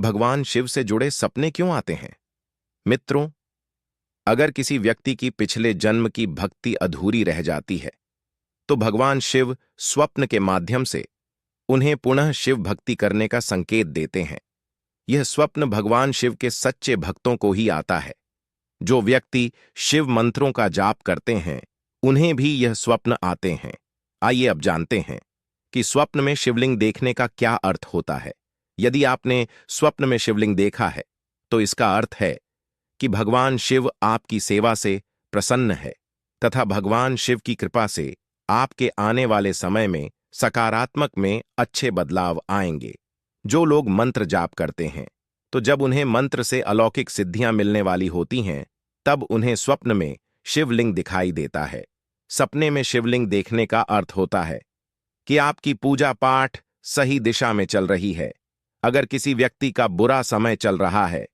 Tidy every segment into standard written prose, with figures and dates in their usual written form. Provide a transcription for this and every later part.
भगवान शिव से जुड़े सपने क्यों आते हैं? मित्रों, अगर किसी व्यक्ति की पिछले जन्म की भक्ति अधूरी रह जाती है, तो भगवान शिव स्वप्न के माध्यम से उन्हें पुनः शिव भक्ति करने का संकेत देते हैं। यह स्वप्न भगवान शिव के सच्चे भक्तों को ही आता है। जो व्यक्ति शिव मंत्रों का जाप करते हैं, उन्हें भी यह स्वप्न आते हैं। आइए अब जानते हैं कि स्वप्न में शिवलिंग देखने का क्या अर्थ होता है। यदि आपने स्वप्न में शिवलिंग देखा है, तो इसका अर्थ है कि भगवान शिव आपकी सेवा से प्रसन्न है तथा भगवान शिव की कृपा से आपके आने वाले समय में सकारात्मक में अच्छे बदलाव आएंगे। जो लोग मंत्र जाप करते हैं, तो जब उन्हें मंत्र से अलौकिक सिद्धियां मिलने वाली होती हैं, तब उन्हें स्वप्न में शिवलिंग दिखाई देता है। सपने में शिवलिंग देखने का अर्थ होता है कि आपकी पूजा पाठ सही दिशा में चल रही है। अगर किसी व्यक्ति का बुरा समय चल रहा है,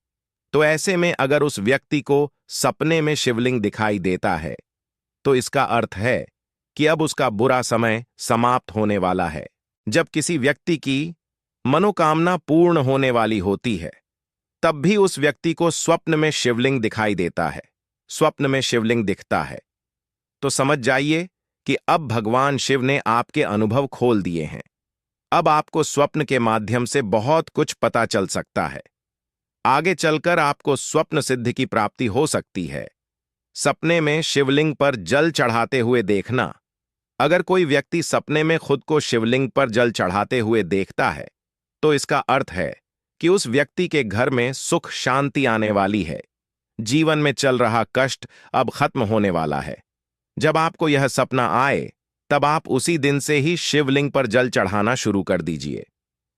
तो ऐसे में अगर उस व्यक्ति को सपने में शिवलिंग दिखाई देता है, तो इसका अर्थ है कि अब उसका बुरा समय समाप्त होने वाला है। जब किसी व्यक्ति की मनोकामना पूर्ण होने वाली होती है, तब भी उस व्यक्ति को स्वप्न में शिवलिंग दिखाई देता है। स्वप्न में शिवलिंग दिखता है तो समझ जाइए कि अब भगवान शिव ने आपके अनुभव खोल दिए हैं। अब आपको स्वप्न के माध्यम से बहुत कुछ पता चल सकता है। आगे चलकर आपको स्वप्न सिद्धि की प्राप्ति हो सकती है। सपने में शिवलिंग पर जल चढ़ाते हुए देखना। अगर कोई व्यक्ति सपने में खुद को शिवलिंग पर जल चढ़ाते हुए देखता है, तो इसका अर्थ है कि उस व्यक्ति के घर में सुख शांति आने वाली है। जीवन में चल रहा कष्ट अब खत्म होने वाला है। जब आपको यह सपना आए, तब आप उसी दिन से ही शिवलिंग पर जल चढ़ाना शुरू कर दीजिए।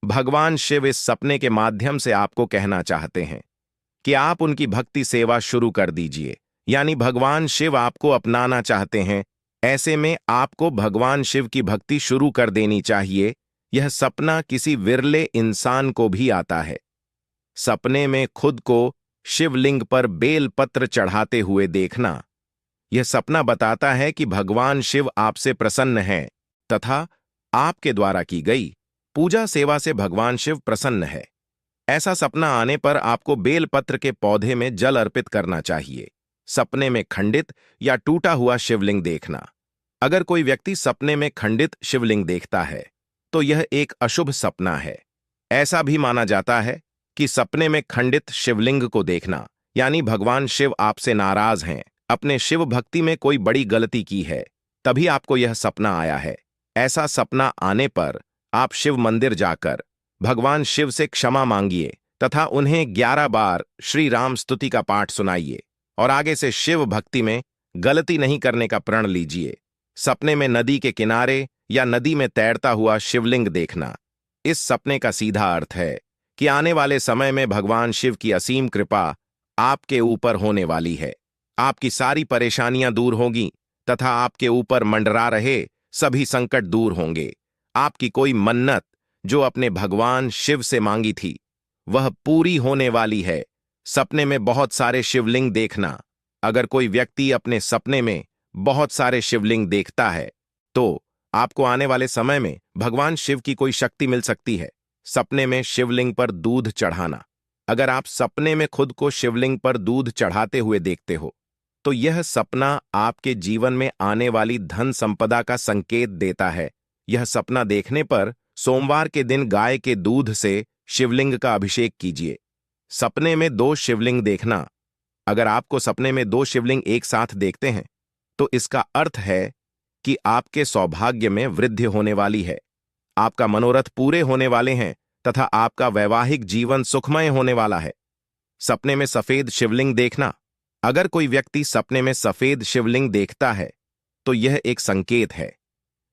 भगवान शिव इस सपने के माध्यम से आपको कहना चाहते हैं कि आप उनकी भक्ति सेवा शुरू कर दीजिए। यानी भगवान शिव आपको अपनाना चाहते हैं। ऐसे में आपको भगवान शिव की भक्ति शुरू कर देनी चाहिए। यह सपना किसी विरले इंसान को भी आता है। सपने में खुद को शिवलिंग पर बेल पत्र चढ़ाते हुए देखना। यह सपना बताता है कि भगवान शिव आपसे प्रसन्न हैं तथा आपके द्वारा की गई पूजा सेवा से भगवान शिव प्रसन्न है। ऐसा सपना आने पर आपको बेल पत्र के पौधे में जल अर्पित करना चाहिए। सपने में खंडित या टूटा हुआ शिवलिंग देखना। अगर कोई व्यक्ति सपने में खंडित शिवलिंग देखता है, तो यह एक अशुभ सपना है। ऐसा भी माना जाता है कि सपने में खंडित शिवलिंग को देखना यानी भगवान शिव आपसे नाराज हैं, अपने शिव भक्ति में कोई बड़ी गलती की है, तभी आपको यह सपना आया है। ऐसा सपना आने पर आप शिव मंदिर जाकर भगवान शिव से क्षमा मांगिए तथा उन्हें 11 बार श्री राम स्तुति का पाठ सुनाइए और आगे से शिव भक्ति में गलती नहीं करने का प्रण लीजिए। सपने में नदी के किनारे या नदी में तैरता हुआ शिवलिंग देखना। इस सपने का सीधा अर्थ है कि आने वाले समय में भगवान शिव की असीम कृपा आपके ऊपर होने वाली है। आपकी सारी परेशानियां दूर होंगी तथा आपके ऊपर मंडरा रहे सभी संकट दूर होंगे। आपकी कोई मन्नत जो अपने भगवान शिव से मांगी थी, वह पूरी होने वाली है। सपने में बहुत सारे शिवलिंग देखना। अगर कोई व्यक्ति अपने सपने में बहुत सारे शिवलिंग देखता है, तो आपको आने वाले समय में भगवान शिव की कोई शक्ति मिल सकती है। सपने में शिवलिंग पर दूध चढ़ाना। अगर आप सपने में खुद को शिवलिंग पर दूध चढ़ाते हुए देखते हो, तो यह सपना आपके जीवन में आने वाली धन संपदा का संकेत देता है। यह सपना देखने पर सोमवार के दिन गाय के दूध से शिवलिंग का अभिषेक कीजिए। सपने में 2 शिवलिंग देखना। अगर आपको सपने में 2 शिवलिंग एक साथ देखते हैं, तो इसका अर्थ है कि आपके सौभाग्य में वृद्धि होने वाली है। आपका मनोरथ पूरे होने वाले हैं तथा आपका वैवाहिक जीवन सुखमय होने वाला है। सपने में सफेद शिवलिंग देखना। अगर कोई व्यक्ति सपने में सफेद शिवलिंग देखता है, तो यह एक संकेत है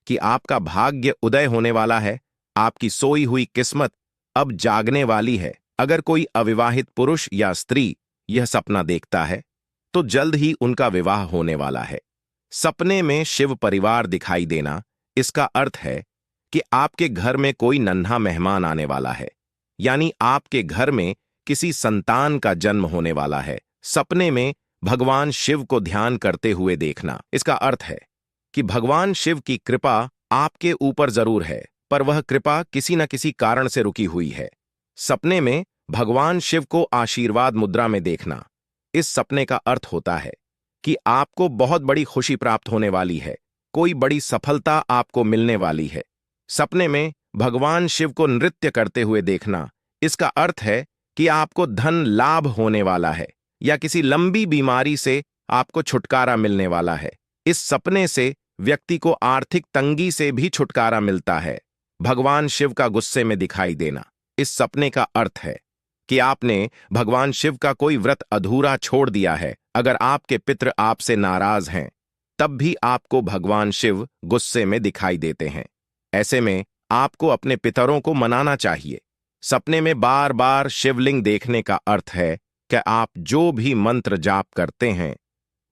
कि आपका भाग्य उदय होने वाला है। आपकी सोई हुई किस्मत अब जागने वाली है। अगर कोई अविवाहित पुरुष या स्त्री यह सपना देखता है, तो जल्द ही उनका विवाह होने वाला है। सपने में शिव परिवार दिखाई देना, इसका अर्थ है कि आपके घर में कोई नन्हा मेहमान आने वाला है, यानी आपके घर में किसी संतान का जन्म होने वाला है। सपने में भगवान शिव को ध्यान करते हुए देखना, इसका अर्थ है कि भगवान शिव की कृपा आपके ऊपर जरूर है, पर वह कृपा किसी न किसी कारण से रुकी हुई है। सपने में भगवान शिव को आशीर्वाद मुद्रा में देखना। इस सपने का अर्थ होता है कि आपको बहुत बड़ी खुशी प्राप्त होने वाली है, कोई बड़ी सफलता आपको मिलने वाली है। सपने में भगवान शिव को नृत्य करते हुए देखना, इसका अर्थ है कि आपको धन लाभ होने वाला है या किसी लंबी बीमारी से आपको छुटकारा मिलने वाला है। इस सपने से व्यक्ति को आर्थिक तंगी से भी छुटकारा मिलता है। भगवान शिव का गुस्से में दिखाई देना, इस सपने का अर्थ है कि आपने भगवान शिव का कोई व्रत अधूरा छोड़ दिया है। अगर आपके पितृ आपसे नाराज हैं, तब भी आपको भगवान शिव गुस्से में दिखाई देते हैं। ऐसे में आपको अपने पितरों को मनाना चाहिए। सपने में बार बार शिवलिंग देखने का अर्थ है कि आप जो भी मंत्र जाप करते हैं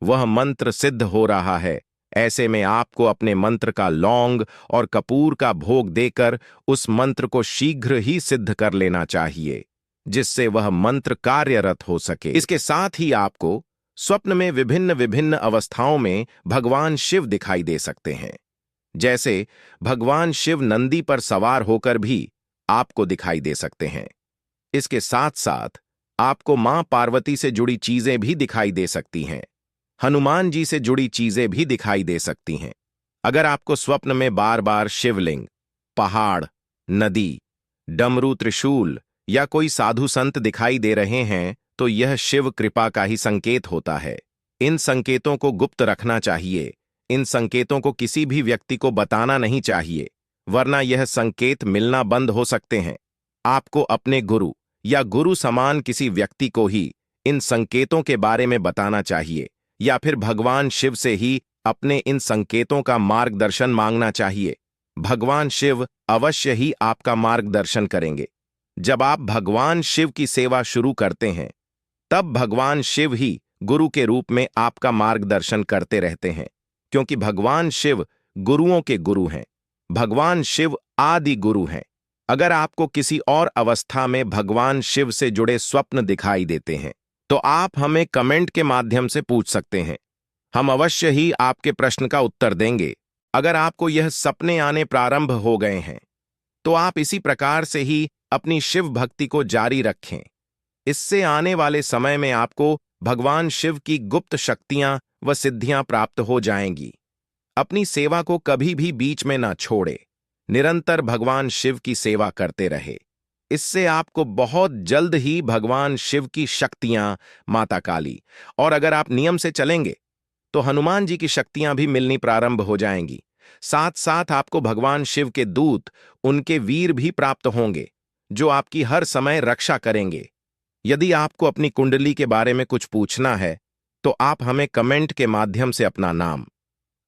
वह मंत्र सिद्ध हो रहा है। ऐसे में आपको अपने मंत्र का लौंग और कपूर का भोग देकर उस मंत्र को शीघ्र ही सिद्ध कर लेना चाहिए, जिससे वह मंत्र कार्यरत हो सके। इसके साथ ही आपको स्वप्न में विभिन्न विभिन्न अवस्थाओं में भगवान शिव दिखाई दे सकते हैं। जैसे भगवान शिव नंदी पर सवार होकर भी आपको दिखाई दे सकते हैं। इसके साथ साथ आपको मां पार्वती से जुड़ी चीजें भी दिखाई दे सकती हैं। हनुमान जी से जुड़ी चीजें भी दिखाई दे सकती हैं। अगर आपको स्वप्न में बार बार शिवलिंग, पहाड़, नदी, डमरू, त्रिशूल या कोई साधु संत दिखाई दे रहे हैं तो यह शिव कृपा का ही संकेत होता है। इन संकेतों को गुप्त रखना चाहिए। इन संकेतों को किसी भी व्यक्ति को बताना नहीं चाहिए, वरना यह संकेत मिलना बंद हो सकते हैं। आपको अपने गुरु या गुरु समान किसी व्यक्ति को ही इन संकेतों के बारे में बताना चाहिए या फिर भगवान शिव से ही अपने इन संकेतों का मार्गदर्शन मांगना चाहिए। भगवान शिव अवश्य ही आपका मार्गदर्शन करेंगे। जब आप भगवान शिव की सेवा शुरू करते हैं, तब भगवान शिव ही गुरु के रूप में आपका मार्गदर्शन करते रहते हैं, क्योंकि भगवान शिव गुरुओं के गुरु हैं। भगवान शिव आदि गुरु हैं। अगर आपको किसी और अवस्था में भगवान शिव से जुड़े स्वप्न दिखाई देते हैं, तो आप हमें कमेंट के माध्यम से पूछ सकते हैं। हम अवश्य ही आपके प्रश्न का उत्तर देंगे। अगर आपको यह सपने आने प्रारंभ हो गए हैं, तो आप इसी प्रकार से ही अपनी शिव भक्ति को जारी रखें। इससे आने वाले समय में आपको भगवान शिव की गुप्त शक्तियां व सिद्धियां प्राप्त हो जाएंगी। अपनी सेवा को कभी भी बीच में ना छोड़े, निरंतर भगवान शिव की सेवा करते रहे। इससे आपको बहुत जल्द ही भगवान शिव की शक्तियां, माता काली और अगर आप नियम से चलेंगे तो हनुमान जी की शक्तियां भी मिलनी प्रारंभ हो जाएंगी। साथ साथ आपको भगवान शिव के दूत, उनके वीर भी प्राप्त होंगे, जो आपकी हर समय रक्षा करेंगे। यदि आपको अपनी कुंडली के बारे में कुछ पूछना है, तो आप हमें कमेंट के माध्यम से अपना नाम,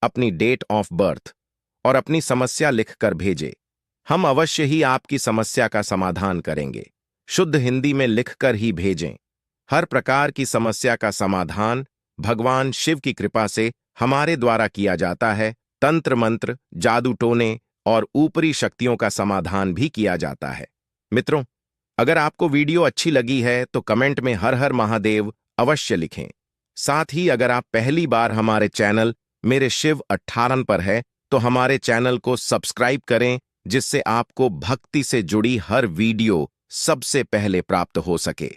अपनी डेट ऑफ बर्थ और अपनी समस्या लिखकर भेजें। हम अवश्य ही आपकी समस्या का समाधान करेंगे। शुद्ध हिंदी में लिखकर ही भेजें। हर प्रकार की समस्या का समाधान भगवान शिव की कृपा से हमारे द्वारा किया जाता है। तंत्र मंत्र, जादू टोने और ऊपरी शक्तियों का समाधान भी किया जाता है। मित्रों, अगर आपको वीडियो अच्छी लगी है तो कमेंट में हर हर महादेव अवश्य लिखें। साथ ही अगर आप पहली बार हमारे चैनल मेरे शिव 18 पर है तो हमारे चैनल को सब्सक्राइब करें, जिससे आपको भक्ति से जुड़ी हर वीडियो सबसे पहले प्राप्त हो सके।